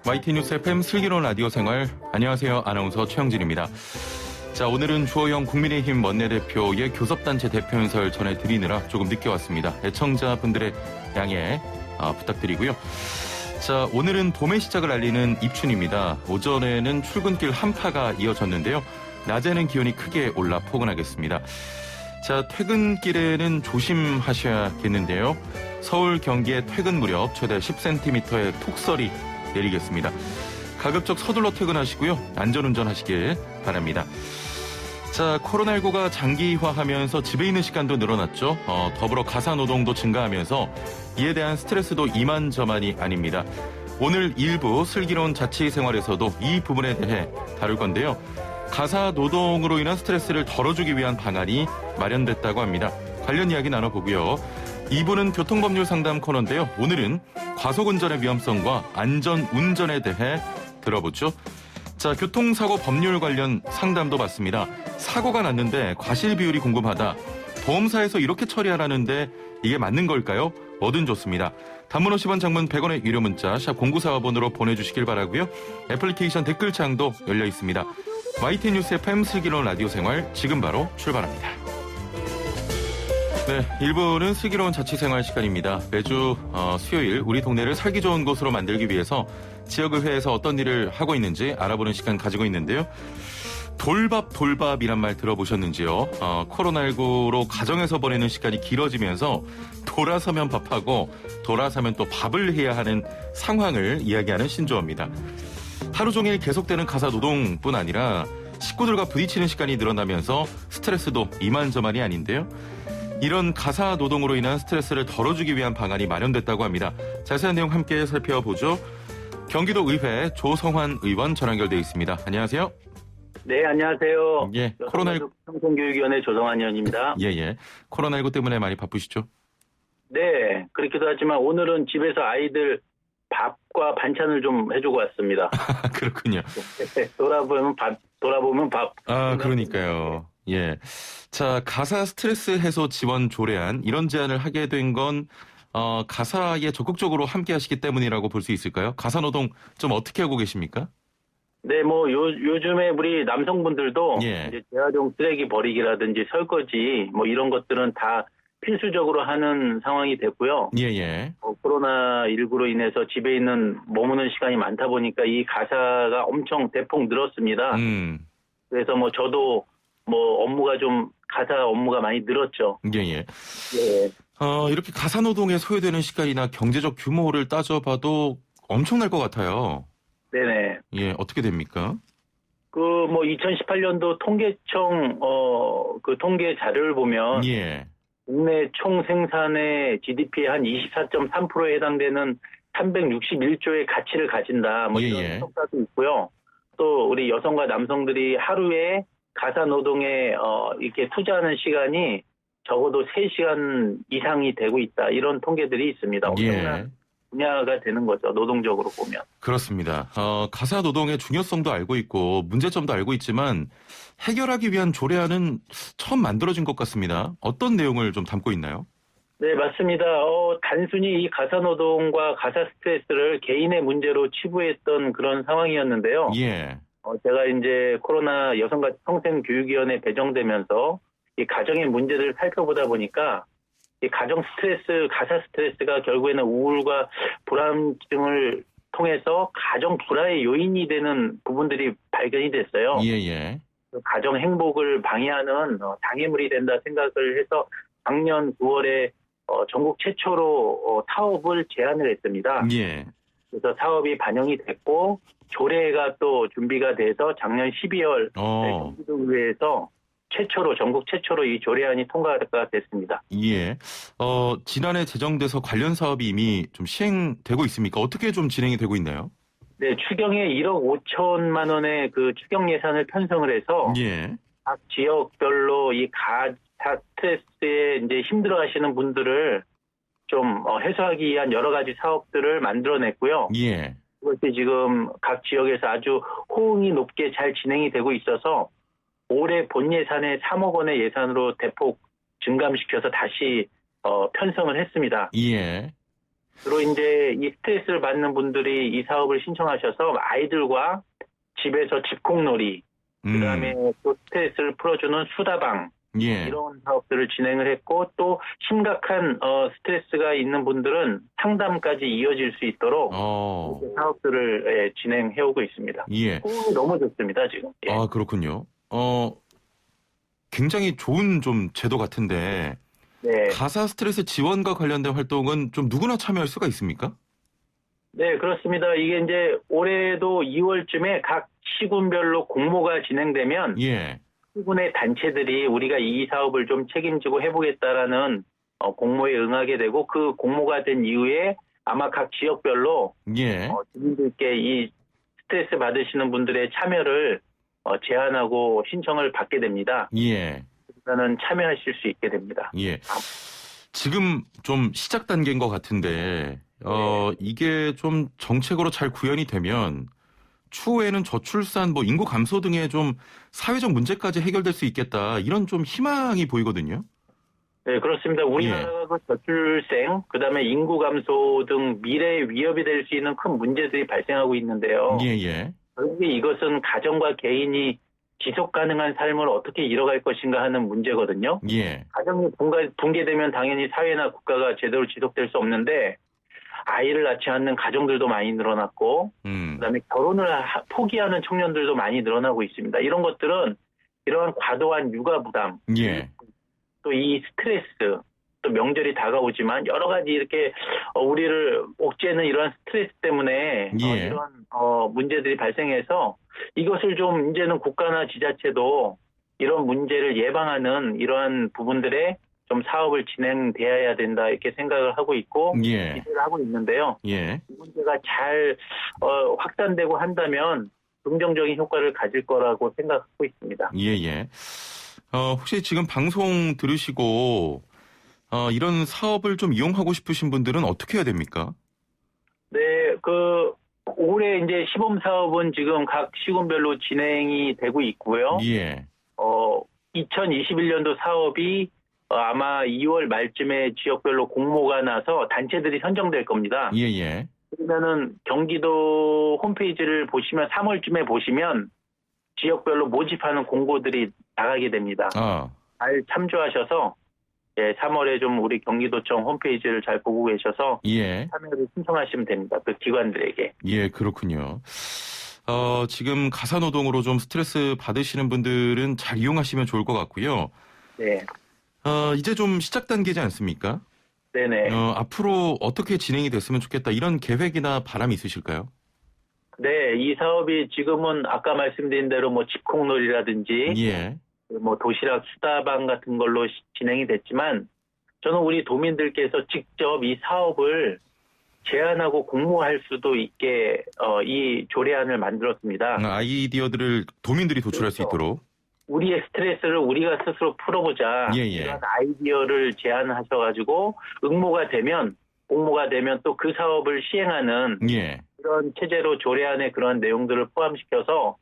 YT 뉴스 FM 슬기로운 라디오 생활. 안녕하세요. 아나운서 최영진입니다. 자, 오늘은 주호영 국민의힘 원내대표의 교섭단체 대표연설 전해드리느라 조금 늦게 왔습니다. 애청자분들의 양해 부탁드리고요. 자, 오늘은 봄의 시작을 알리는 입춘입니다. 오전에는 출근길 한파가 이어졌는데요. 낮에는 기온이 크게 올라 포근하겠습니다. 자, 퇴근길에는 조심하셔야겠는데요. 서울, 경기에 퇴근 무렵 최대 10cm의 폭설이 내리겠습니다. 가급적 서둘러 퇴근하시고요. 안전운전 하시길 바랍니다. 자, 코로나19가 장기화하면서 집에 있는 시간도 늘어났죠. 더불어 가사노동도 증가하면서 이에 대한 스트레스도 이만저만이 아닙니다. 오늘 일부 슬기로운 자취생활에서도 이 부분에 대해 다룰 건데요. 가사노동으로 인한 스트레스를 덜어주기 위한 방안이 마련됐다고 합니다. 관련 이야기 나눠보고요. 2부는 교통법률 상담 코너인데요. 오늘은 과속운전의 위험성과 안전운전에 대해 들어보죠. 자, 교통사고 법률 관련 상담도 받습니다. 사고가 났는데 과실 비율이 궁금하다. 보험사에서 이렇게 처리하라는데 이게 맞는 걸까요? 뭐든 좋습니다. 단문 50원, 장문 100원의 유료 문자 샵 0945번으로 보내주시길 바라고요. 애플리케이션 댓글창도 열려 있습니다. YT 뉴스 FM 슬기로운 라디오 생활 지금 바로 출발합니다. 네, 1부는 슬기로운 자취생활 시간입니다. 매주 수요일 우리 동네를 살기 좋은 곳으로 만들기 위해서 지역의회에서 어떤 일을 하고 있는지 알아보는 시간 가지고 있는데요. 돌밥이란 말 들어보셨는지요? 코로나19로 가정에서 보내는 시간이 길어지면서 돌아서면 밥하고 돌아서면 또 밥을 해야 하는 상황을 이야기하는 신조어입니다. 하루 종일 계속되는 가사노동뿐 아니라 식구들과 부딪히는 시간이 늘어나면서 스트레스도 이만저만이 아닌데요. 이런 가사노동으로 인한 스트레스를 덜어주기 위한 방안이 마련됐다고 합니다. 자세한 내용 함께 살펴보죠. 경기도 의회 조성환 의원 전화 연결되어 있습니다. 안녕하세요. 네, 안녕하세요. 예, 코로나19 청소년교육위원회 조성환 의원입니다. 예. 코로나19 때문에 많이 바쁘시죠? 네, 그렇기도 하지만 오늘은 집에서 아이들 밥과 반찬을 좀 해주고 왔습니다. 그렇군요. 돌아보면 밥. 그러니까요. 예. 자, 가사 스트레스 해소 지원 조례안 이런 제안을 하게 된 건 가사에 적극적으로 함께 하시기 때문이라고 볼 수 있을까요? 가사 노동 좀 어떻게 하고 계십니까? 네, 뭐 요즘에 우리 남성분들도 예. 이제 재활용 쓰레기 버리기라든지 설거지 뭐 이런 것들은 다 필수적으로 하는 상황이 됐고요. 예. 코로나19로 인해서 집에 있는 머무는 시간이 많다 보니까 이 가사가 엄청 대폭 늘었습니다. 그래서 뭐 저도 뭐 업무가 좀 가사 업무가 많이 늘었죠. 예. 네. 이렇게 가사 노동에 소요되는 시간이나 경제적 규모를 따져봐도 엄청날 것 같아요. 네네. 예, 어떻게 됩니까? 뭐 2018년도 통계청 그 통계 자료를 보면 예. 국내 총 생산의 GDP의 한 24.3%에 해당되는 361조의 가치를 가진다. 뭐 이런 평가도 있고요. 또 우리 여성과 남성들이 하루에 가사 노동에 이렇게 투자하는 시간이 적어도 3시간 이상이 되고 있다. 이런 통계들이 있습니다. 엄청난 분야가 되는 거죠. 노동적으로 보면. 그렇습니다. 가사 노동의 중요성도 알고 있고 문제점도 알고 있지만 해결하기 위한 조례안은 처음 만들어진 것 같습니다. 어떤 내용을 좀 담고 있나요? 네, 맞습니다. 단순히 이 가사 노동과 가사 스트레스를 개인의 문제로 치부했던 그런 상황이었는데요. 예. 제가 이제 코로나 여성과 평생교육위원회 배정되면서 이 가정의 문제를 살펴보다 보니까 이 가정 스트레스, 가사 스트레스가 결국에는 우울과 불안증을 통해서 가정 불화의 요인이 되는 부분들이 발견이 됐어요. 예. 가정 행복을 방해하는 장애물이 된다 생각을 해서 작년 9월에 전국 최초로 사업을 제안을 했습니다. 예. 그래서 사업이 반영이 됐고 조례가 또 준비가 돼서 작년 12월 경기도의회에서 전국 최초로 이 조례안이 통과가 됐습니다. 예. 지난해 제정돼서 관련 사업이 이미 좀 시행되고 있습니까? 어떻게 좀 진행이 되고 있나요? 네, 추경에 1억 5천만 원의 그 추경 예산을 편성을 해서 각 지역별로 이 가사 스트레스에 이제 힘들어하시는 분들을 좀 해소하기 위한 여러 가지 사업들을 만들어냈고요. 그것이 지금 각 지역에서 아주 호응이 높게 잘 진행이 되고 있어서 올해 본 예산에 3억 원의 예산으로 대폭 증감시켜서 다시 편성을 했습니다. 주로 이제 이 스트레스를 받는 분들이 이 사업을 신청하셔서 아이들과 집에서 집콕놀이, 그다음에 또 스트레스를 풀어주는 수다방, 예. 이런 사업들을 진행을 했고, 또 심각한 스트레스가 있는 분들은 상담까지 이어질 수 있도록 이렇게 사업들을 진행해오고 있습니다. 예. 호응이 너무 좋습니다, 지금. 예. 아, 그렇군요. 굉장히 좋은 좀 제도 같은데, 네. 가사 스트레스 지원과 관련된 활동은 좀 누구나 참여할 수가 있습니까? 네, 그렇습니다. 이게 이제 올해도 2월쯤에 각 시군별로 공모가 진행되면 예. 시군의 단체들이 우리가 이 사업을 좀 책임지고 해보겠다라는 공모에 응하게 되고, 그 공모가 된 이후에 아마 각 지역별로 예. 주민들께 이 스트레스 받으시는 분들의 참여를 제안하고 신청을 받게 됩니다. 예. 그러면 참여하실 수 있게 됩니다. 예. 지금 좀 시작 단계인 것 같은데, 이게 좀 정책으로 잘 구현이 되면 추후에는 저출산, 뭐 인구 감소 등의 좀 사회적 문제까지 해결될 수 있겠다. 이런 좀 희망이 보이거든요. 네, 그렇습니다. 우리나라가 그 저출생, 그다음에 인구 감소 등 미래의 위협이 될 수 있는 큰 문제들이 발생하고 있는데요. 예. 그런데 이것은 가정과 개인이 지속 가능한 삶을 어떻게 이뤄갈 것인가 하는 문제거든요. 예. 가정이 붕괴되면 당연히 사회나 국가가 제대로 지속될 수 없는데, 아이를 낳지 않는 가정들도 많이 늘어났고, 그다음에 결혼을 포기하는 청년들도 많이 늘어나고 있습니다. 이런 것들은 이러한 과도한 육아 부담, 예. 또 이 스트레스, 또 명절이 다가오지만 여러 가지 이렇게 우리를 옥죄는 이러한 스트레스 때문에 예. 이런 문제들이 발생해서, 이것을 좀 이제는 국가나 지자체도 이런 문제를 예방하는 이러한 부분들에 좀 사업을 진행되어야 된다, 이렇게 생각을 하고 있고, 예. 기대를 하고 있는데요. 예. 이 문제가 잘 확산되고 한다면 긍정적인 효과를 가질 거라고 생각하고 있습니다. 예. 혹시 지금 방송 들으시고 이런 사업을 좀 이용하고 싶으신 분들은 어떻게 해야 됩니까? 네, 올해 이제 시범 사업은 지금 각 시군별로 진행이 되고 있고요. 예. 2021년도 사업이 아마 2월 말쯤에 지역별로 공모가 나서 단체들이 선정될 겁니다. 예. 그러면은 경기도 홈페이지를 보시면 3월쯤에 보시면 지역별로 모집하는 공고들이 나가게 됩니다. 잘 참조하셔서 3월에 좀 우리 경기도청 홈페이지를 잘 보고 계셔서 참여를 신청하시면 됩니다. 그 기관들에게. 예, 그렇군요. 지금 가사노동으로 좀 스트레스 받으시는 분들은 잘 이용하시면 좋을 것 같고요. 네. 이제 좀 시작 단계지 않습니까? 네네. 앞으로 어떻게 진행이 됐으면 좋겠다, 이런 계획이나 바람이 있으실까요? 네, 이 사업이 지금은 아까 말씀드린 대로 뭐 집콕놀이라든지 뭐 도시락 수다방 같은 걸로 진행이 됐지만, 저는 우리 도민들께서 직접 이 사업을 제안하고 공모할 수도 있게 이 조례안을 만들었습니다. 아이디어들을 도민들이 도출할 수 있도록. 우리의 스트레스를 우리가 스스로 풀어보자. 이런 아이디어를 제안하셔가지고 공모가 되면 또 그 사업을 시행하는 그런 체제로 조례안에 그런 내용들을 포함시켜서,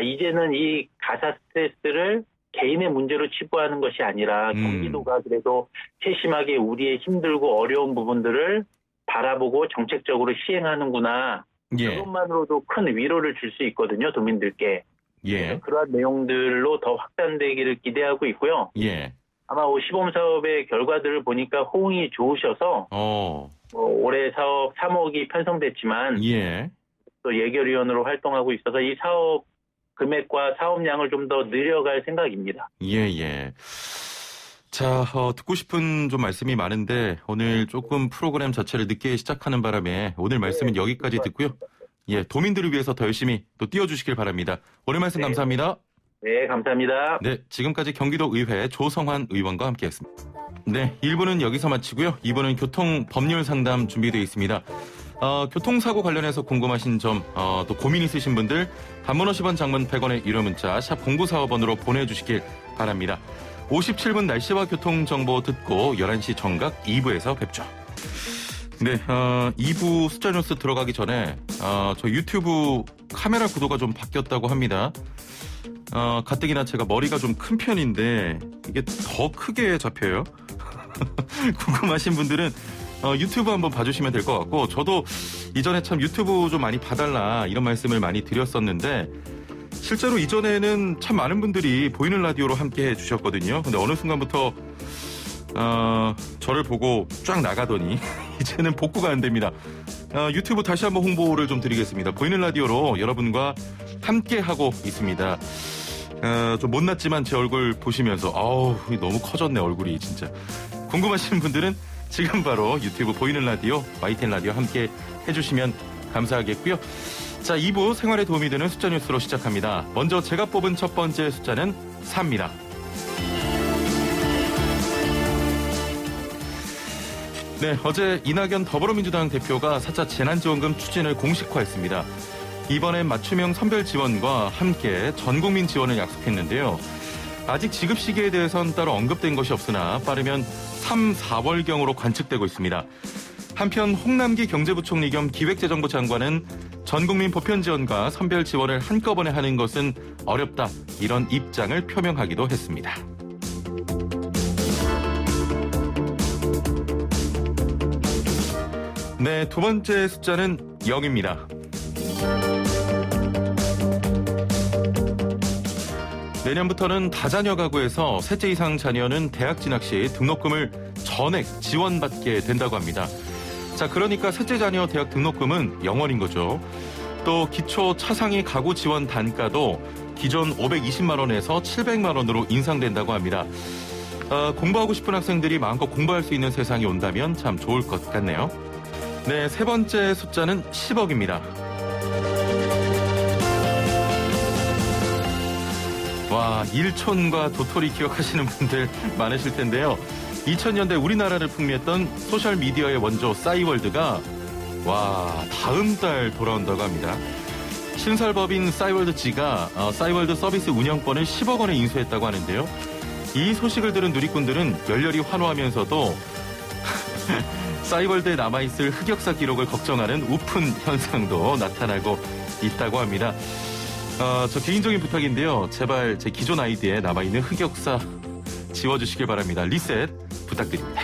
이제는 이 가사 스트레스를 개인의 문제로 치부하는 것이 아니라 경기도가 그래도 세심하게 우리의 힘들고 어려운 부분들을 바라보고 정책적으로 시행하는구나. 그것만으로도 큰 위로를 줄 수 있거든요, 도민들께. 그러한 내용들로 더 확산되기를 기대하고 있고요. 아마 시범 사업의 결과들을 보니까 호응이 좋으셔서 올해 사업 3억이 편성됐지만 또 예결위원으로 활동하고 있어서 이 사업 금액과 사업량을 좀 더 늘려갈 생각입니다. 자, 듣고 싶은 좀 말씀이 많은데 오늘 조금 프로그램 자체를 늦게 시작하는 바람에 오늘 말씀은 여기까지 듣고요. 도민들을 위해서 더 열심히 또 띄워주시길 바랍니다. 오늘 말씀 감사합니다. 네, 감사합니다. 네, 지금까지 경기도의회 조성환 의원과 함께했습니다. 네, 1부는 여기서 마치고요. 2부는 교통법률 상담 준비되어 있습니다. 교통사고 관련해서 궁금하신 점, 또 고민 있으신 분들 단문 50원, 장문 100원의 유료 문자 샵 0945번으로 보내주시길 바랍니다. 57분 날씨와 교통정보 듣고 11시 정각 2부에서 뵙죠. 네, 2부 숫자 뉴스 들어가기 전에 저 유튜브 카메라 구도가 좀 바뀌었다고 합니다. 가뜩이나 제가 머리가 좀 큰 편인데 이게 더 크게 잡혀요. 궁금하신 분들은 유튜브 한번 봐주시면 될 것 같고, 저도 이전에 참 유튜브 좀 많이 봐달라 이런 말씀을 많이 드렸었는데, 실제로 이전에는 참 많은 분들이 보이는 라디오로 함께 해주셨거든요. 근데 어느 순간부터 저를 보고 쫙 나가더니 이제는 복구가 안 됩니다. 유튜브 다시 한번 홍보를 좀 드리겠습니다. 보이는 라디오로 여러분과 함께 하고 있습니다. 좀 못났지만 제 얼굴 보시면서 너무 커졌네 얼굴이 진짜. 궁금하신 분들은 지금 바로 유튜브 보이는 라디오 YTN 라디오 함께 해주시면 감사하겠고요. 자, 2부 생활에 도움이 되는 숫자 뉴스로 시작합니다. 먼저 제가 뽑은 첫 번째 숫자는 4입니다. 네, 어제 이낙연 더불어민주당 대표가 4차 재난지원금 추진을 공식화했습니다. 이번엔 맞춤형 선별 지원과 함께 전국민 지원을 약속했는데요. 아직 지급 시기에 대해선 따로 언급된 것이 없으나 빠르면 3, 4월경으로 관측되고 있습니다. 한편 홍남기 경제부총리 겸 기획재정부 장관은 전국민 보편 지원과 선별 지원을 한꺼번에 하는 것은 어렵다, 이런 입장을 표명하기도 했습니다. 네, 두 번째 숫자는 0입니다. 내년부터는 다자녀 가구에서 셋째 이상 자녀는 대학 진학 시 등록금을 전액 지원받게 된다고 합니다. 자, 그러니까 셋째 자녀 대학 등록금은 0원인 거죠. 또 기초 차상위 가구 지원 단가도 기존 520만 원에서 700만 원으로 인상된다고 합니다. 공부하고 싶은 학생들이 마음껏 공부할 수 있는 세상이 온다면 참 좋을 것 같네요. 네, 세 번째 숫자는 10억입니다. 와, 일촌과 도토리 기억하시는 분들 많으실 텐데요. 2000년대 우리나라를 풍미했던 소셜미디어의 원조 싸이월드가 다음 달 돌아온다고 합니다. 신설법인 싸이월드지가 싸이월드 서비스 운영권을 10억 원에 인수했다고 하는데요. 이 소식을 들은 누리꾼들은 열렬히 환호하면서도 싸이월드에 남아있을 흑역사 기록을 걱정하는 우픈 현상도 나타나고 있다고 합니다. 저 개인적인 부탁인데요. 제발 제 기존 아이디에 남아있는 흑역사 지워주시길 바랍니다. 리셋 부탁드립니다.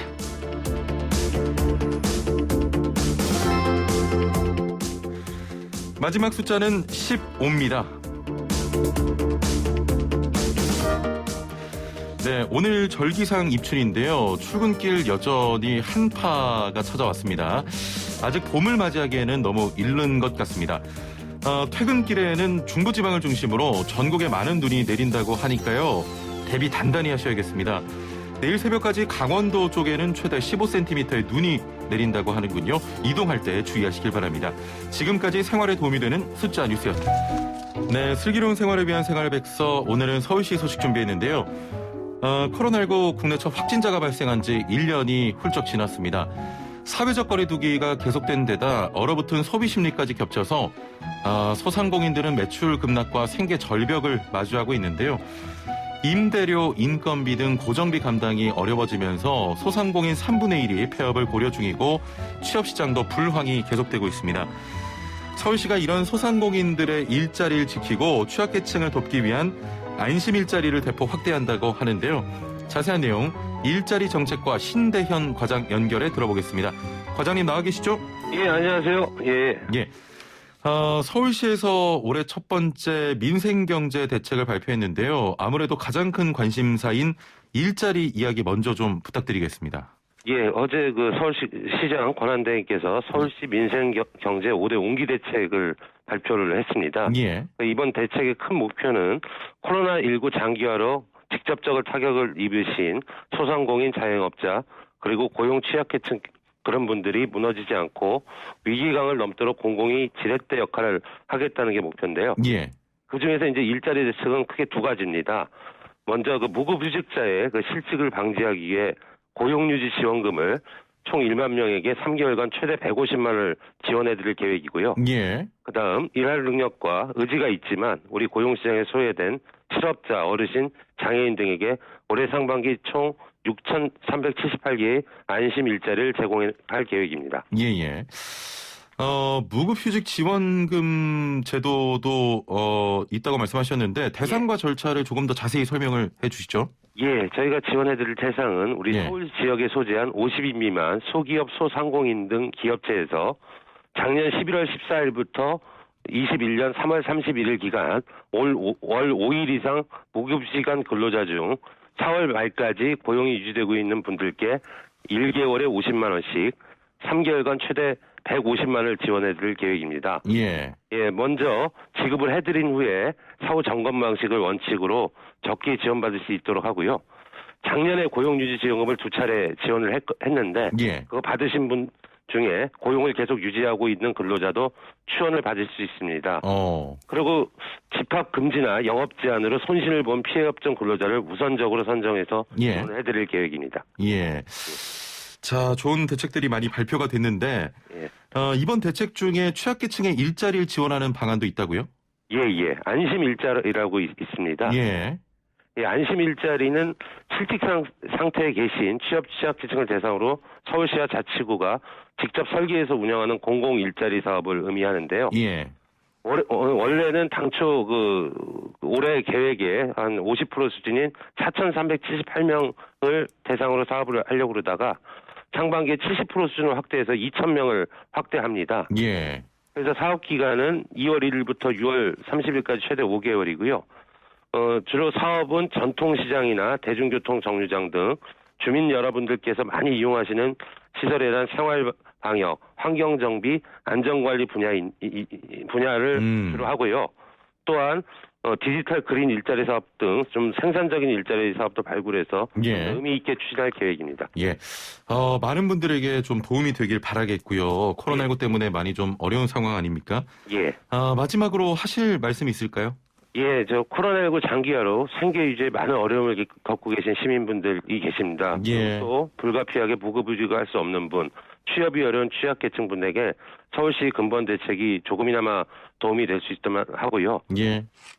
마지막 숫자는 15입니다. 네, 오늘 절기상 입춘인데요. 출근길 여전히 한파가 찾아왔습니다. 아직 봄을 맞이하기에는 너무 이른 것 같습니다. 퇴근길에는 중부지방을 중심으로 전국에 많은 눈이 내린다고 하니까요. 대비 단단히 하셔야겠습니다. 내일 새벽까지 강원도 쪽에는 최대 15cm의 눈이 내린다고 하는군요. 이동할 때 주의하시길 바랍니다. 지금까지 생활에 도움이 되는 숫자 뉴스였습니다. 네, 슬기로운 생활을 위한 생활백서, 오늘은 서울시 소식 준비했는데요. 코로나19 국내 첫 확진자가 발생한 지 1년이 훌쩍 지났습니다. 사회적 거리두기가 계속된 데다 얼어붙은 소비 심리까지 겹쳐서 소상공인들은 매출 급락과 생계 절벽을 마주하고 있는데요. 임대료, 인건비 등 고정비 감당이 어려워지면서 소상공인 3분의 1이 폐업을 고려 중이고 취업시장도 불황이 계속되고 있습니다. 서울시가 이런 소상공인들의 일자리를 지키고 취약계층을 돕기 위한 안심 일자리를 대폭 확대한다고 하는데요. 자세한 내용 일자리 정책과 신대현 과장 연결해 들어보겠습니다. 과장님 나와 계시죠? 예, 안녕하세요. 예. 서울시에서 올해 첫 번째 민생경제 대책을 발표했는데요. 아무래도 가장 큰 관심사인 일자리 이야기 먼저 좀 부탁드리겠습니다. 예, 어제 서울시장 권한대행께서 서울시 민생경제 5대 옹기 대책을 발표를 했습니다. 예. 이번 대책의 큰 목표는 코로나19 장기화로 직접적인 타격을 입으신 소상공인 자영업자 그리고 고용 취약계층 그런 분들이 무너지지 않고 위기강을 넘도록 공공이 지렛대 역할을 하겠다는 게 목표인데요. 예. 그중에서 이제 일자리 대책은 크게 두 가지입니다. 먼저 무급휴직자의 실직을 방지하기 위해 고용유지 지원금을 총 1만 명에게 3개월간 최대 150만 원을 지원해드릴 계획이고요. 예. 그다음 일할 능력과 의지가 있지만 우리 고용시장에 소외된 실업자, 어르신, 장애인 등에게 올해 상반기 총 6,378개의 안심 일자리를 제공할 계획입니다. 예예. 무급휴직 지원금 제도도 있다고 말씀하셨는데 대상과 절차를 조금 더 자세히 설명을 해주시죠. 예, 저희가 지원해드릴 대상은 우리 서울 지역에 소재한 50인 미만 소기업, 소상공인 등 기업체에서 작년 11월 14일부터 21년 3월 31일 기간 월 5일 이상 무급시간 근로자 중 4월 말까지 고용이 유지되고 있는 분들께 1개월에 50만 원씩 3개월간 최대 150만 원을 지원해드릴 계획입니다. 예, 먼저 지급을 해드린 후에 사후 점검 방식을 원칙으로 적게 지원받을 수 있도록 하고요. 작년에 고용유지지원금을 2차례 지원을 했는데 그거 받으신 분 중에 고용을 계속 유지하고 있는 근로자도 추원을 받을 수 있습니다. 그리고 집합 금지나 영업 제한으로 손실을 본 피해업종 근로자를 우선적으로 선정해서 지원을 해드릴 계획입니다. 예. 자, 좋은 대책들이 많이 발표가 됐는데 이번 대책 중에 취약계층의 일자리를 지원하는 방안도 있다고요? 예. 안심 일자리라고 있습니다. 안심 일자리는 실직 상태에 계신 취약계층을 대상으로 서울시와 자치구가 직접 설계해서 운영하는 공공 일자리 사업을 의미하는데요. 원래는 당초 올해 계획에 한 50% 수준인 4,378명을 대상으로 사업을 하려고 그러다가 상반기에 70% 수준을 확대해서 2,000명을 확대합니다. 그래서 사업 기간은 2월 1일부터 6월 30일까지 최대 5개월이고요. 주로 사업은 전통시장이나 대중교통 정류장 등 주민 여러분들께서 많이 이용하시는 시설에 대한 생활방역, 환경정비, 안전관리 분야를 주로 하고요. 또한 디지털 그린 일자리 사업 등 좀 생산적인 일자리 사업도 발굴해서 의미 있게 추진할 계획입니다. 많은 분들에게 좀 도움이 되길 바라겠고요. 코로나19 때문에 많이 좀 어려운 상황 아닙니까? 마지막으로 하실 말씀 있을까요? 저 코로나19 장기화로 생계 유지에 많은 어려움을 겪고 계신 시민분들이 계십니다. 또 불가피하게 무급휴직을 할 수 없는 분, 취업이 어려운 취약계층 분에게 서울시 근본 대책이 조금이나마 도움이 될 수 있도록 하고요.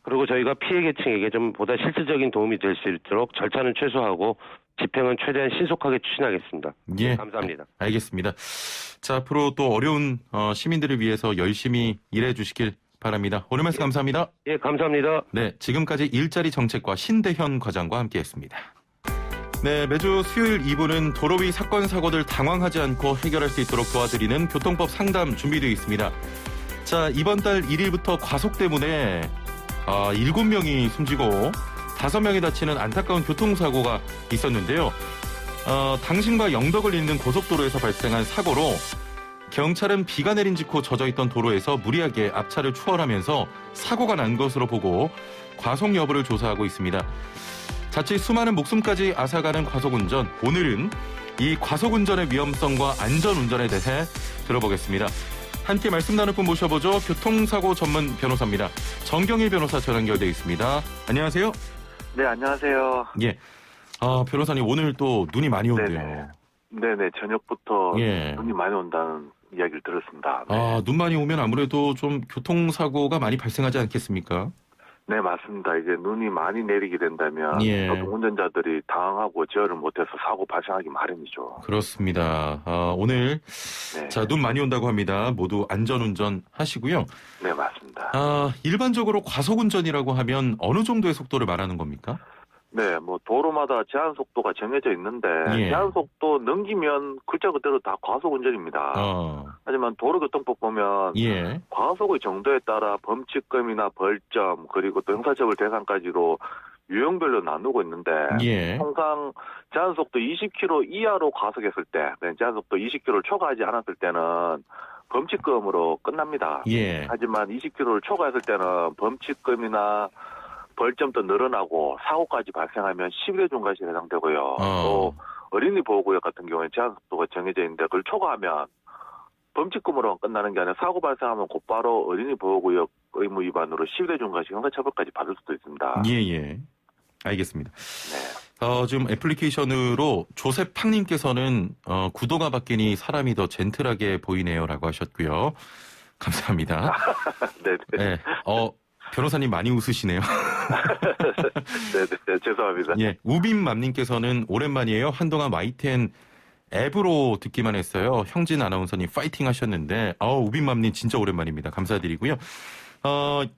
그리고 저희가 피해 계층에게 좀 보다 실질적인 도움이 될 수 있도록 절차는 최소화하고 집행은 최대한 신속하게 추진하겠습니다. 감사합니다. 알겠습니다. 자, 앞으로 또 어려운 시민들을 위해서 열심히 일해 주시길 바랍니다. 오늘 말씀 감사합니다. 감사합니다. 네, 지금까지 일자리 정책과 신대현 과장과 함께했습니다. 네, 매주 수요일 2부는 도로 위 사건 사고들 당황하지 않고 해결할 수 있도록 도와드리는 교통법 상담 준비되어 있습니다. 자, 이번 달 1일부터 과속 때문에 7명이 숨지고 5명이 다치는 안타까운 교통사고가 있었는데요. 당신과 영덕을 잇는 고속도로에서 발생한 사고로 경찰은 비가 내린 직후 젖어있던 도로에서 무리하게 앞차를 추월하면서 사고가 난 것으로 보고 과속 여부를 조사하고 있습니다. 자칫 수많은 목숨까지 앗아가는 과속운전, 오늘은 이 과속운전의 위험성과 안전운전에 대해 들어보겠습니다. 함께 말씀 나눌 분 모셔보죠. 교통사고 전문 변호사입니다. 정경일 변호사 전화 연결되어 있습니다. 안녕하세요. 네, 안녕하세요. 변호사님, 오늘 또 눈이 많이 온대요. 네네, 저녁부터 눈이 많이 온다는 이야기를 들었습니다. 눈 많이 오면 아무래도 좀 교통사고가 많이 발생하지 않겠습니까? 네, 맞습니다. 이게 눈이 많이 내리게 된다면 운전자들이 당황하고 제어를 못해서 사고 발생하기 마련이죠. 그렇습니다. 오늘 자, 눈 많이 온다고 합니다. 모두 안전운전 하시고요. 네, 맞습니다. 일반적으로 과속운전이라고 하면 어느 정도의 속도를 말하는 겁니까? 네, 도로마다 제한 속도가 정해져 있는데 제한 속도 넘기면 글자 그대로 다 과속 운전입니다. 하지만 도로교통법 보면 과속의 정도에 따라 범칙금이나 벌점 그리고 또 형사처벌 대상까지로 유형별로 나누고 있는데 통상 제한 속도 20km 이하로 과속했을 때, 제한 속도 20km를 초과하지 않았을 때는 범칙금으로 끝납니다. 하지만 20km를 초과했을 때는 범칙금이나 벌점도 늘어나고 사고까지 발생하면 10일의 중과실에 해당되고요. 또 어린이 보호구역 같은 경우에 제한 속도가 정해져 있는데 그걸 초과하면 범칙금으로 끝나는 게 아니라 사고 발생하면 곧바로 어린이 보호구역 의무 위반으로 10일의 중과실 형사처벌까지 받을 수도 있습니다. 알겠습니다. 지금 애플리케이션으로 조셉팡님께서는 구도가 바뀌니 사람이 더 젠틀하게 보이네요라고 하셨고요. 감사합니다. 네. 변호사님 많이 웃으시네요. 네, 죄송합니다. 우빈맘님께서는 오랜만이에요. 한동안 YTN 앱으로 듣기만 했어요. 형진 아나운서님 파이팅 하셨는데, 우빈맘님 진짜 오랜만입니다. 감사드리고요.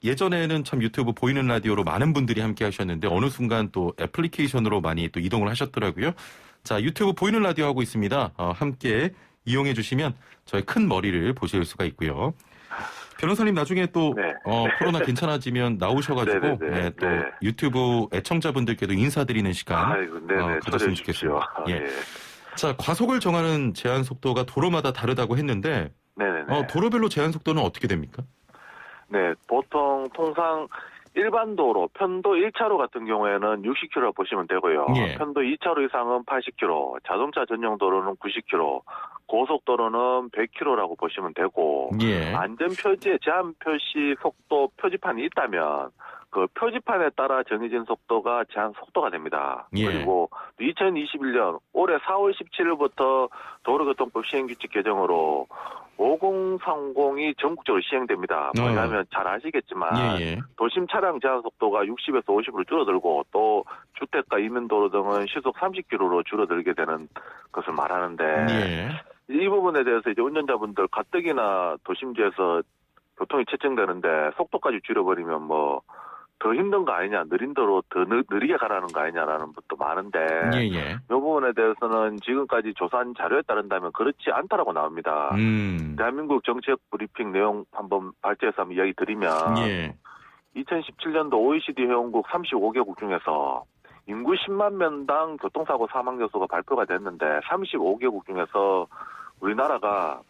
예전에는 참 유튜브 보이는 라디오로 많은 분들이 함께 하셨는데 어느 순간 또 애플리케이션으로 많이 또 이동을 하셨더라고요. 자, 유튜브 보이는 라디오 하고 있습니다. 함께 이용해 주시면 저의 큰 머리를 보실 수가 있고요. 변호사님 나중에 또 네. 코로나 괜찮아지면 나오셔가지고 또 유튜브 애청자분들께도 인사드리는 시간 가졌으면 좋겠습니다. 예. 자, 과속을 정하는 제한 속도가 도로마다 다르다고 했는데 도로별로 제한 속도는 어떻게 됩니까? 네, 보통 통상 일반 도로, 편도 1차로 같은 경우에는 60km 보시면 되고요. 편도 2차로 이상은 80km, 자동차 전용 도로는 90km, 고속도로는 100km라고 보시면 되고 안전표지에 제한 표시 속도 표지판이 있다면 그 표지판에 따라 정해진 속도가 제한 속도가 됩니다. 그리고 2021년 올해 4월 17일부터 도로교통법 시행규칙 개정으로 5030이 전국적으로 시행됩니다. 뭐냐면 잘 아시겠지만 도심 차량 제한 속도가 60에서 50으로 줄어들고 또 주택가 이민도로 등은 시속 30km로 줄어들게 되는 것을 말하는데 이 부분에 대해서 이제 운전자분들 가뜩이나 도심지에서 교통이 체증되는데 속도까지 줄여버리면 뭐 더 힘든 거 아니냐, 느린 도로 더 느리게 가라는 거 아니냐라는 것도 많은데 이 부분에 대해서는 지금까지 조사한 자료에 따른다면 그렇지 않다라고 나옵니다. 대한민국 정책 브리핑 내용 한번 발제해서 한번 이야기 드리면 2017년도 OECD 회원국 35개국 중에서 인구 10만 명당 교통사고 사망자수가 발표가 됐는데 35개국 중에서 우리나라가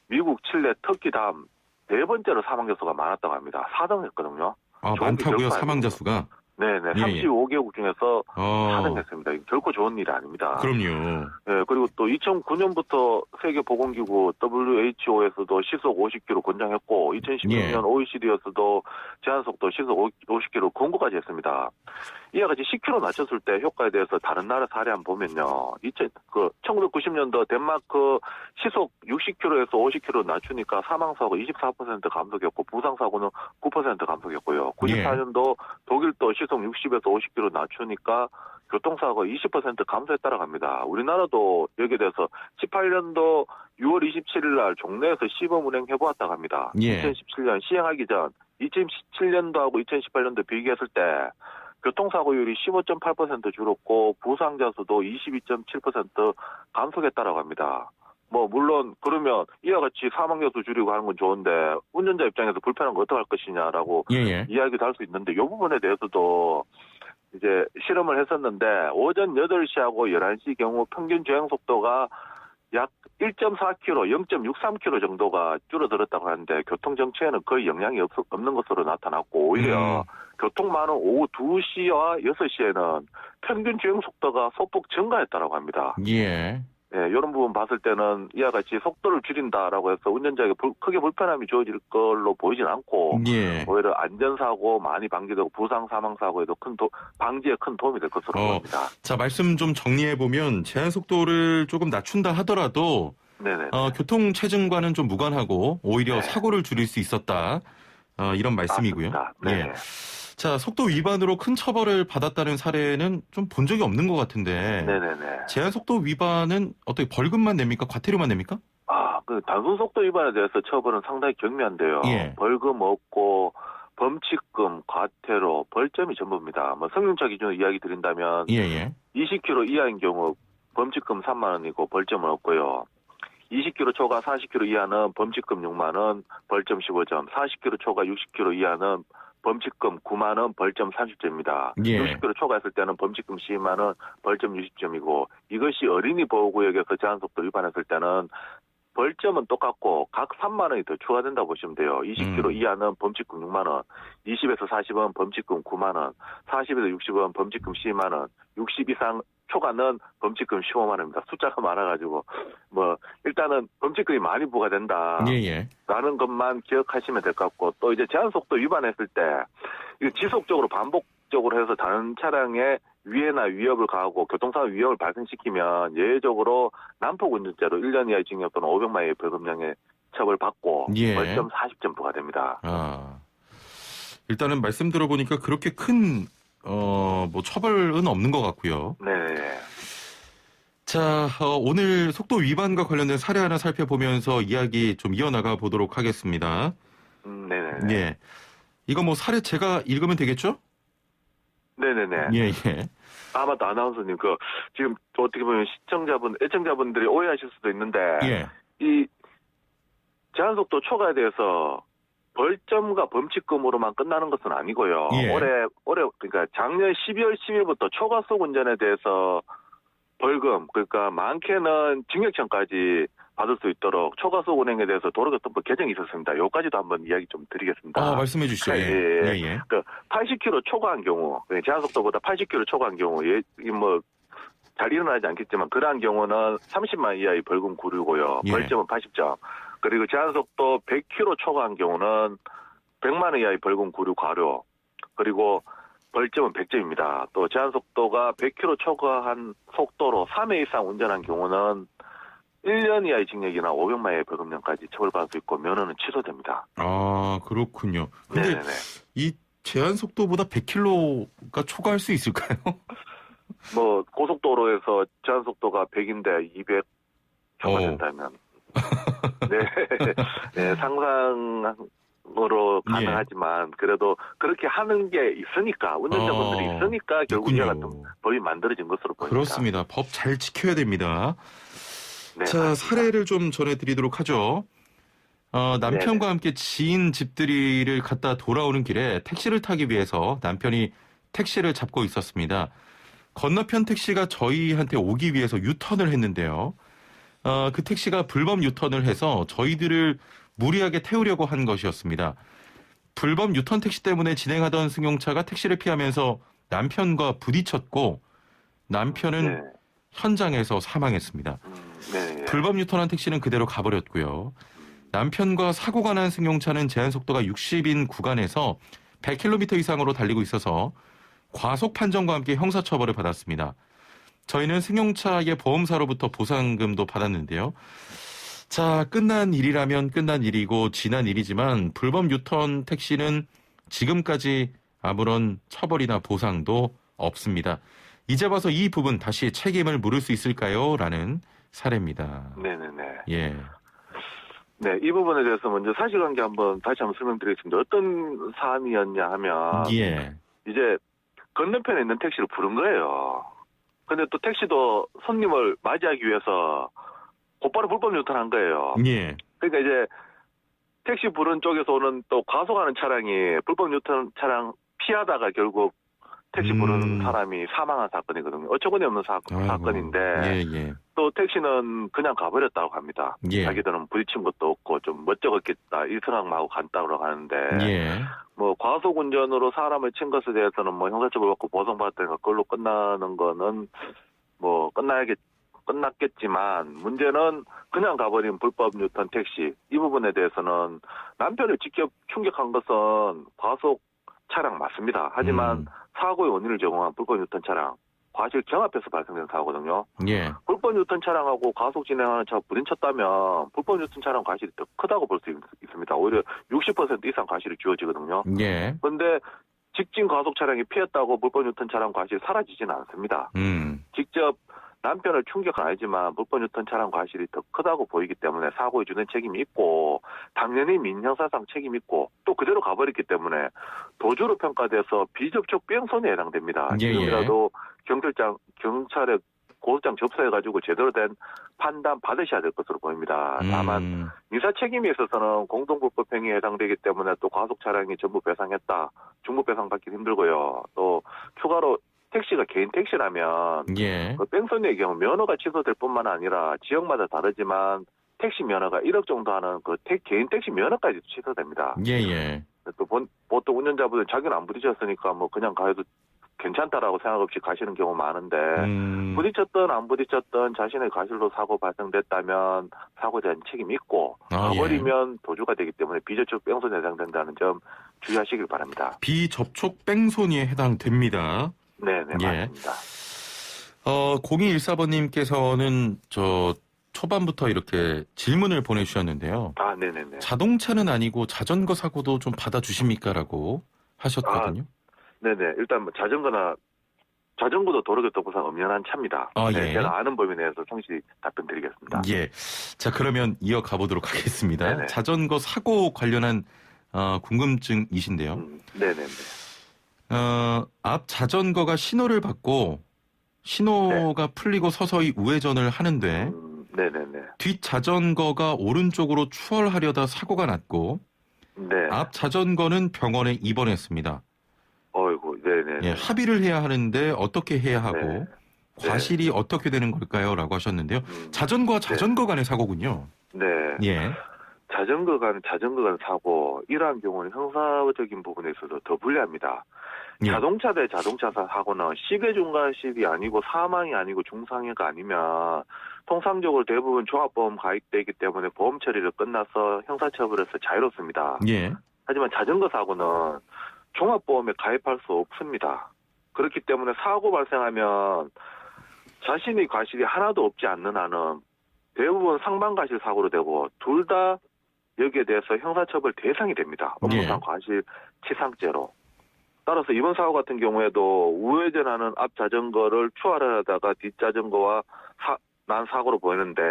미국, 칠레, 터키 다음 네 번째로 사망자수가 많았다고 합니다. 4등했거든요. 많다고요? 사망자 수가? 네네. 35개국 중에서 4등했습니다. 결코 좋은 일이 아닙니다. 그럼요. 네, 그리고 또 2009년부터 세계보건기구 WHO에서도 시속 50km 권장했고 2016년 OECD에서도 제한속도 시속 50km 권고까지 했습니다. 이와 같이 10km 낮췄을 때 효과에 대해서 다른 나라 사례 한번 보면요. 1990년도 덴마크 시속 60km에서 50km 낮추니까 사망사고 24% 감소했고 부상사고는 9% 감소했고요. 94년도 독일도 시속 60에서 50km 낮추니까 교통사고가 20% 감소했다라고 합니다. 우리나라도 여기에 대해서 18년도 6월 27일 날 종로에서 시범 운행해보았다고 합니다. 2017년 시행하기 전 2017년도하고 2018년도 비교했을 때 교통사고율이 15.8% 줄었고 부상자 수도 22.7% 감소했다라고 합니다. 물론 그러면 이와 같이 사망자 수 줄이고 하는 건 좋은데 운전자 입장에서 불편한 거 어떡할 것이냐라고 이야기도 할 수 있는데 이 부분에 대해서도 이제 실험을 했었는데 오전 8시하고 11시 경우 평균 주행 속도가 약 1.4km, 0.63km 정도가 줄어들었다고 하는데 교통 정체에는 거의 영향이 없는 것으로 나타났고 오히려 교통 많은 오후 2시와 6시에는 평균 주행 속도가 소폭 증가했다고 합니다. 이런 부분 봤을 때는 이와 같이 속도를 줄인다라고 해서 운전자에게 크게 불편함이 주어질 걸로 보이진 않고 오히려 안전사고 많이 방지되고 부상 사망사고에도 방지에 큰 도움이 될 것으로 보입니다. 자, 말씀 좀 정리해보면 제한 속도를 조금 낮춘다 하더라도 교통 체증과는 좀 무관하고 오히려 사고를 줄일 수 있었다. 이런 말씀이고요. 자, 속도 위반으로 큰 처벌을 받았다는 사례는 좀 본 적이 없는 것 같은데. 제한 속도 위반은 어떻게 벌금만 냅니까? 과태료만 냅니까? 그 단순 속도 위반에 대해서 처벌은 상당히 경미한데요. 벌금 없고 범칙금, 과태료, 벌점이 전부입니다. 성륜차 기준으로 이야기 드린다면 20km 이하인 경우 범칙금 3만 원이고 벌점은 없고요. 20km 초과 40km 이하는 범칙금 6만 원, 벌점 15점. 40km 초과 60km 이하는 범칙금 9만 원, 벌점 30점입니다. 60km 초과했을 때는 범칙금 12만 원, 벌점 60점이고 이것이 어린이 보호구역에서 제한속도 위반했을 때는 벌점은 똑같고 각 3만 원이 더 추가된다고 보시면 돼요. 20km 이하는 범칙금 6만 원, 20에서 40원 범칙금 9만 원, 40에서 60원 범칙금 12만 원, 60 이상 초과는 범칙금 15만 원입니다. 숫자가 많아가지고 일단은 범칙금이 많이 부과된다. 라는 것만 기억하시면 될 것 같고 또 이제 제한속도 위반했을 때 이거 지속적으로 반복적으로 해서 다른 차량에 위해나 위협을 가하고 교통사고 위협을 발생시키면 예외적으로 난폭 운전죄로 1년 이하의 징역 또는 500만 원의 벌금형에 처벌받고 벌점 40점 부과됩니다. 일단은 말씀 들어보니까 그렇게 큰 처벌은 없는 것 같고요. 자, 오늘 속도 위반과 관련된 사례 하나 살펴보면서 이야기 좀 이어나가 보도록 하겠습니다. 네네. 예. 이거 뭐 사례 제가 읽으면 되겠죠? 네네네. 예, 예. 맞다, 아나운서님. 지금 어떻게 보면 애청자분들이 오해하실 수도 있는데, 예. 이 제한속도 초과에 대해서 벌점과 범칙금으로만 끝나는 것은 아니고요. 예. 그러니까 작년 12월 10일부터 초과속 운전에 대해서 벌금, 그러니까 많게는 징역형까지 받을 수 있도록 초과속 운행에 대해서 도로교통법 개정이 있었습니다. 요까지도 한번 이야기 좀 드리겠습니다. 말씀해 주시죠. 예. 80km 초과한 경우, 제한속도보다 80km 초과한 경우, 잘 일어나지 않겠지만, 그러한 경우는 30만 이하의 벌금 구류고요. 예. 벌점은 80점. 그리고 제한속도 100km 초과한 경우는 100만 원 이하의 벌금 구류 과료. 그리고 벌점은 100점입니다. 또 제한속도가 100km 초과한 속도로 3회 이상 운전한 경우는 1년 이하의 징역이나 500만 원의 벌금형까지 처벌받을 수 있고 면허는 취소됩니다. 그렇군요. 근데 네네네. 이 제한 속도보다 100km가 초과할 수 있을까요? 고속도로에서 제한 속도가 100인데 200 초과된다면 네, 상상으로 가능하지만 그래도 그렇게 하는 게 있으니까 운전자분들이 있으니까 결국 이와 같은 법이 만들어진 것으로 보입니다. 그렇습니다. 법 잘 지켜야 됩니다. 네, 자, 맞습니다. 사례를 좀 전해드리도록 하죠. 남편과 네네. 함께 지인 집들이를 갔다 돌아오는 길에 택시를 타기 위해서 남편이 택시를 잡고 있었습니다. 건너편 택시가 저희한테 오기 위해서 유턴을 했는데요. 그 택시가 불법 유턴을 해서 저희들을 무리하게 태우려고 한 것이었습니다. 불법 유턴 택시 때문에 진행하던 승용차가 택시를 피하면서 남편과 부딪혔고 남편은 현장에서 사망했습니다. 불법 유턴한 택시는 그대로 가버렸고요. 남편과 사고가 난 승용차는 제한속도가 60인 구간에서 100km 이상으로 달리고 있어서 과속 판정과 함께 형사처벌을 받았습니다. 저희는 승용차의 보험사로부터 보상금도 받았는데요. 자, 끝난 일이라면 끝난 일이고 지난 일이지만 불법 유턴 택시는 지금까지 아무런 처벌이나 보상도 없습니다. 이제 와서 이 부분 다시 책임을 물을 수 있을까요? 라는 사례입니다. 네네네. 예. 네, 이 부분에 대해서 먼저 사실관계 다시 한번 설명드리겠습니다. 어떤 사안이었냐 하면 이제 건너편에 있는 택시를 부른 거예요. 근데 또 택시도 손님을 맞이하기 위해서 곧바로 불법 유턴한 거예요. 예. 그러니까 이제 택시 부른 쪽에서 오는 또 과속하는 차량이 불법 유턴 차량 피하다가 결국 택시 부른 사람이 사망한 사건이거든요. 어처구니 없는 사건인데 또 택시는 그냥 가버렸다고 합니다. 자기들은 부딪힌 것도 없고 좀 멋쩍었겠다 이 생각만 하고 간다고 하는데 과속 운전으로 사람을 친 것에 대해서는 형사처벌 받고 보상받았다니까 그걸로 끝나는 거는 끝났겠지만 문제는 그냥 가버린 불법 유턴 택시 이 부분에 대해서는 남편을 직접 충격한 것은 과속 차량 맞습니다. 하지만 사고의 원인을 제공한 불법 유턴 차량 과실 경합해서 발생된 사고거든요. 불법 유턴 차량하고 과속 진행하는 차가 부딪혔다면 불법 유턴 차량 과실이 더 크다고 볼 수 있습니다. 오히려 60% 이상 과실이 주어지거든요. 그런데 직진 과속 차량이 피했다고 불법 유턴 차량 과실이 사라지지는 않습니다. 직접 남편을 충격은 아니지만 불법 유턴 차량 과실이 더 크다고 보이기 때문에 사고에 주는 책임이 있고 당연히 민형사상 책임이 있고 또 그대로 가버렸기 때문에 도주로 평가돼서 비접촉 비행선에 해당됩니다. 지금이라도 경찰에 고소장 접수해가지고 제대로 된 판단 받으셔야 될 것으로 보입니다. 다만 민사 책임에 있어서는 공동불법 행위에 해당되기 때문에 또 과속 차량이 전부 배상했다. 중부 배상받기 힘들고요. 또 추가로 택시가 개인 택시라면 그 뺑소니의 경우 면허가 취소될 뿐만 아니라 지역마다 다르지만 택시 면허가 1억 정도 하는 그 개인 택시 면허까지도 취소됩니다. 또 보통 운전자분들 자기는 안 부딪혔으니까 그냥 가도 괜찮다라고 생각 없이 가시는 경우 많은데 부딪혔든 안 부딪혔든 자신의 과실로 사고 발생됐다면 사고에 대한 책임이 있고 가버리면 도주가 되기 때문에 비접촉 뺑소니에 해당된다는 점 주의하시길 바랍니다. 비접촉 뺑소니에 해당됩니다. 네네, 맞습니다. 0214번님께서는 초반부터 이렇게 질문을 보내주셨는데요. 네네네. 자동차는 아니고 자전거 사고도 좀 받아주십니까? 라고 하셨거든요. 네네. 일단 자전거나 자전거도 도로교통법상 엄연한 차입니다. 네, 제가 아는 범위 내에서 성실히 답변드리겠습니다. 예. 자, 그러면 이어가 보도록 하겠습니다. 네네. 자전거 사고 관련한 궁금증이신데요. 네네네. 앞 자전거가 신호를 받고 신호가 풀리고 서서히 우회전을 하는데 네네네. 뒷 자전거가 오른쪽으로 추월하려다 사고가 났고 앞 자전거는 병원에 입원했습니다. 어이구, 네네. 예, 합의를 해야 하는데 어떻게 해야 하고 과실이 어떻게 되는 걸까요? 라고 하셨는데요. 자전거와 자전거 간의 사고군요. 네. 예. 자전거 간 사고, 이러한 경우는 형사적인 부분에 있어서 더 불리합니다. 예. 자동차 대 자동차 사고는 시계 중과실이 아니고 사망이 아니고 중상해가 아니면 통상적으로 대부분 종합보험 가입되기 때문에 보험 처리를 끝나서 형사처벌에서 자유롭습니다. 예. 하지만 자전거 사고는 종합보험에 가입할 수 없습니다. 그렇기 때문에 사고 발생하면 자신의 과실이 하나도 없지 않는 한은 대부분 상반과실 사고로 되고 둘 다 여기에 대해서 형사처벌 대상이 됩니다. 업무상 과실 치상죄로. 따라서 이번 사고 같은 경우에도 우회전하는 앞 자전거를 추월하다가 뒷 자전거와 난 사고로 보이는데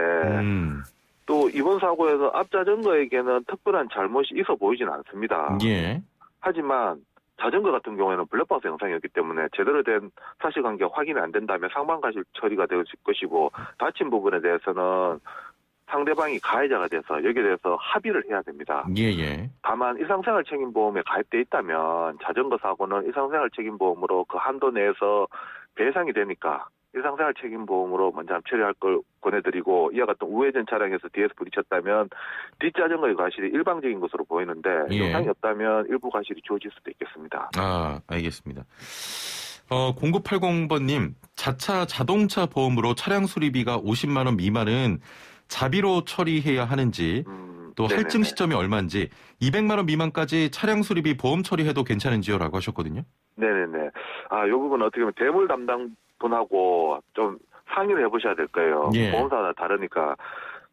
또 이번 사고에서 앞 자전거에게는 특별한 잘못이 있어 보이진 않습니다. 예. 하지만 자전거 같은 경우에는 블랙박스 영상이었기 때문에 제대로 된 사실관계 확인이 안 된다면 상반과실 처리가 될 것이고 다친 부분에 대해서는 상대방이 가해자가 돼서 여기에 대해서 합의를 해야 됩니다. 예. 다만 일상생활책임보험에 가입돼 있다면 자전거 사고는 일상생활책임보험으로 그 한도 내에서 배상이 되니까 일상생활책임보험으로 먼저 처리할 걸 권해드리고 이와 같은 우회전 차량에서 뒤에서 부딪혔다면 뒷자전거의 과실이 일방적인 것으로 보이는데 영상이 없다면 일부 과실이 주어질 수도 있겠습니다. 아, 알겠습니다. 0980번님, 자동차 보험으로 차량 수리비가 50만 원 미만은 자비로 처리해야 하는지 또 할증 시점이 얼마인지 200만 원 미만까지 차량 수리비 보험 처리해도 괜찮은지요? 라고 하셨거든요. 네네네. 이 부분은 어떻게 보면 대물 담당 분하고 좀 상의를 해보셔야 될 거예요. 보험사가 다르니까.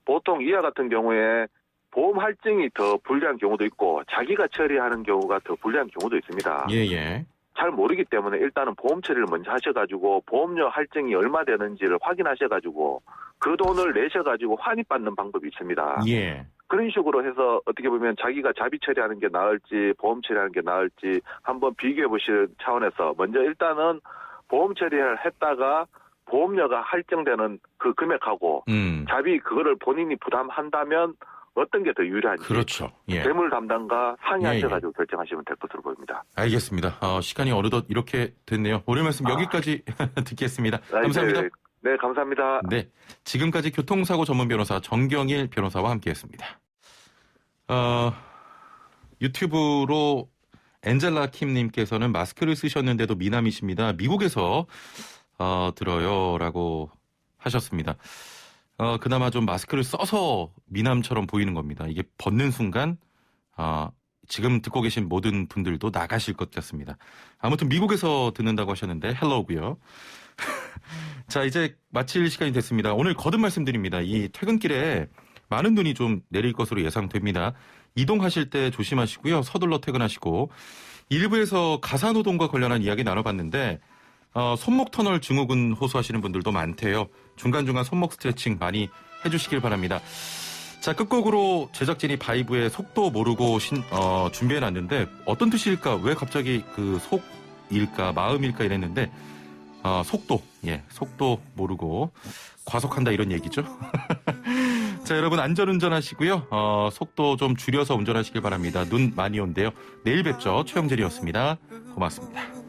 보통 이와 같은 경우에 보험 할증이 더 불리한 경우도 있고 자기가 처리하는 경우가 더 불리한 경우도 있습니다. 잘 모르기 때문에 일단은 보험 처리를 먼저 하셔가지고 보험료 할증이 얼마 되는지를 확인하셔가지고 그 돈을 내셔가지고 환입받는 방법이 있습니다. 그런 식으로 해서 어떻게 보면 자기가 자비 처리하는 게 나을지 보험 처리하는 게 나을지 한번 비교해 보실 차원에서 먼저 일단은 보험 처리를 했다가 보험료가 할증되는 그 금액하고 자비 그거를 본인이 부담한다면 어떤 게 더 유리한지 그렇죠. 대물 담당과 상의하셔가지고 결정하시면 될 것으로 보입니다. 알겠습니다. 시간이 어느덧 이렇게 됐네요. 오늘 말씀 여기까지 듣겠습니다. 감사합니다. 네, 감사합니다. 네, 지금까지 교통사고 전문 변호사 정경일 변호사와 함께했습니다. 유튜브로 엔젤라 킴님께서는 마스크를 쓰셨는데도 미남이십니다. 미국에서 들어요라고 하셨습니다. 그나마 좀 마스크를 써서 미남처럼 보이는 겁니다. 이게 벗는 순간 지금 듣고 계신 모든 분들도 나가실 것 같습니다. 아무튼 미국에서 듣는다고 하셨는데 헬로우고요. 자, 이제 마칠 시간이 됐습니다. 오늘 거듭 말씀드립니다. 이 퇴근길에 많은 눈이 좀 내릴 것으로 예상됩니다. 이동하실 때 조심하시고요. 서둘러 퇴근하시고 1부에서 가사노동과 관련한 이야기 나눠봤는데 손목 터널 증후군 호소하시는 분들도 많대요. 중간중간 손목 스트레칭 많이 해주시길 바랍니다. 자, 끝곡으로 제작진이 바이브의 속도 모르고 준비해놨는데 어떤 뜻일까? 왜 갑자기 그 속일까? 마음일까? 이랬는데 속도, 속도 모르고 과속한다 이런 얘기죠. 자, 여러분 안전운전 하시고요. 속도 좀 줄여서 운전하시길 바랍니다. 눈 많이 온대요. 내일 뵙죠. 최영재리였습니다. 고맙습니다.